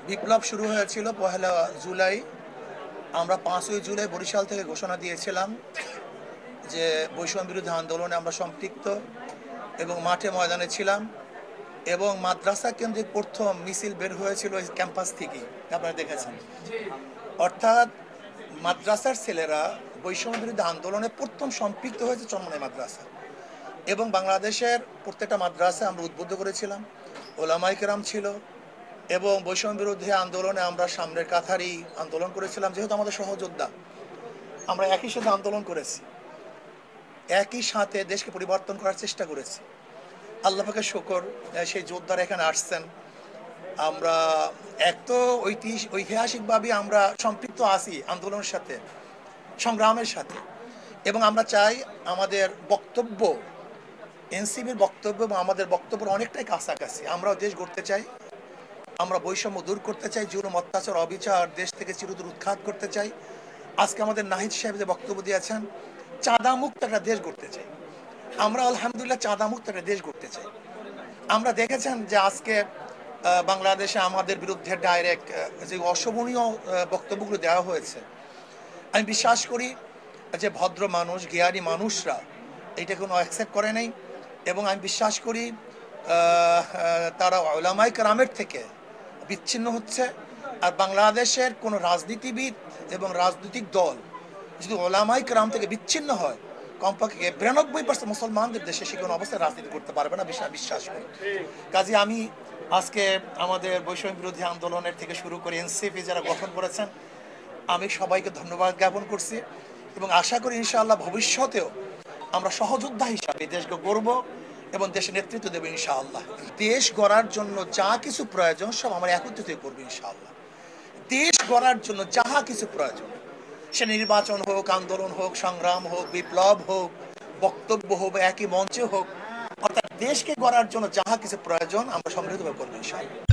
বিপ্লব শুরু হয়েছিল 1 জুলাই। আমরা 5 জুলাই বরিশাল থেকে ঘোষণা দিয়েছিলাম যে বৈষম্য বিরোধী আন্দোলনে আমরা সম্পৃক্ত এবং মাঠে ময়দানে ছিলাম এবং মাদ্রাসা কেন্দ্রিক প্রথম মিছিল বের হয়েছিল ওই ক্যাম্পাস থেকেই, আপনারা দেখেছেন। অর্থাৎ মাদ্রাসার ছেলেরা বৈষম্য বিরোধী আন্দোলনে প্রথম সম্পৃক্ত হয়েছে চরমনাই মাদ্রাসা এবং বাংলাদেশের প্রত্যেকটা মাদ্রাসায় আমরা উদ্বুদ্ধ করেছিলাম, ওলামায়ে কেরাম ছিল এবং বৈষম্য বিরোধী আন্দোলনে আমরা সামনের কাতারই আন্দোলন করেছিলাম। যেহেতু আমাদের সহযোদ্ধা, আমরা একই সাথে আন্দোলন করেছি, একই সাথে দেশকে পরিবর্তন করার চেষ্টা করেছি। আল্লাহ পাকের শুকর, সেই যোদ্ধারা এখানে আসছেন। আমরা এক তো ঐতিহাসিকভাবে আমরা সম্পৃক্ত আছি আন্দোলনের সাথে, সংগ্রামের সাথে, এবং আমরা চাই আমাদের বক্তব্য, এনসিবির বক্তব্য এবং আমাদের বক্তব্যের অনেকটাই কাছাকাছি। আমরাও দেশ গড়তে চাই, আমরা বৈষম্য দূর করতে চাই, জুলুম অত্যাচার অবিচার দেশ থেকে চিরদূর উৎখাত করতে চাই। আজকে আমাদের নাহিদ সাহেব যে বক্তব্য দিয়েছেন, চাঁদা মুক্ত একটা দেশ গড়তে চাই। আমরা আলহামদুলিল্লাহ চাঁদা মুক্ত একটা দেশ গড়তে চাই। আমরা দেখেছেন যে আজকে বাংলাদেশে আমাদের বিরুদ্ধে ডাইরেক্ট যে অশোভনীয় বক্তব্যগুলো দেওয়া হয়েছে, আমি বিশ্বাস করি যে ভদ্র মানুষ, জ্ঞানী মানুষরা এটা কোনো অ্যাকসেপ্ট করে নাই এবং আমি বিশ্বাস করি তারা উলামায়ে কেরামের থেকে বিচ্ছিন্ন হচ্ছে। আর বাংলাদেশের কোনো রাজনীতিবিদ এবং রাজনৈতিক দল যদি উলামায়ে কেরাম থেকে বিচ্ছিন্ন হয়, কমপক্ষে 92% মুসলমানদের দেশে সে কোনো অবস্থায় রাজনীতি করতে পারবে না, বিশ্বাস করি। কাজে আমি আজকে আমাদের বৈষম্য বিরোধী আন্দোলনের থেকে শুরু করে এনসিপি যারা গঠন করেছেন, আমি সবাইকে ধন্যবাদ জ্ঞাপন করছি এবং আশা করি ইনশাআল্লাহ ভবিষ্যতেও আমরা সহযোদ্ধা হিসাবে দেশকে গড়ব এবং দেশে নেতৃত্ব দেবো ইনশাআল্লাহ। দেশ গড়ার জন্য যা কিছু প্রয়োজন সব আমরা একত্রিত করবো ইনশাআল্লাহ। দেশ গড়ার জন্য যাহা কিছু প্রয়োজন, সে নির্বাচন হোক, আন্দোলন হোক, সংগ্রাম হোক, বিপ্লব হোক, বক্তব্য হোক, একই মঞ্চে হোক, অর্থাৎ দেশকে গড়ার জন্য যাহা কিছু প্রয়োজন আমরা সমৃদ্ধভাবে করবো ইনশাআল্লাহ।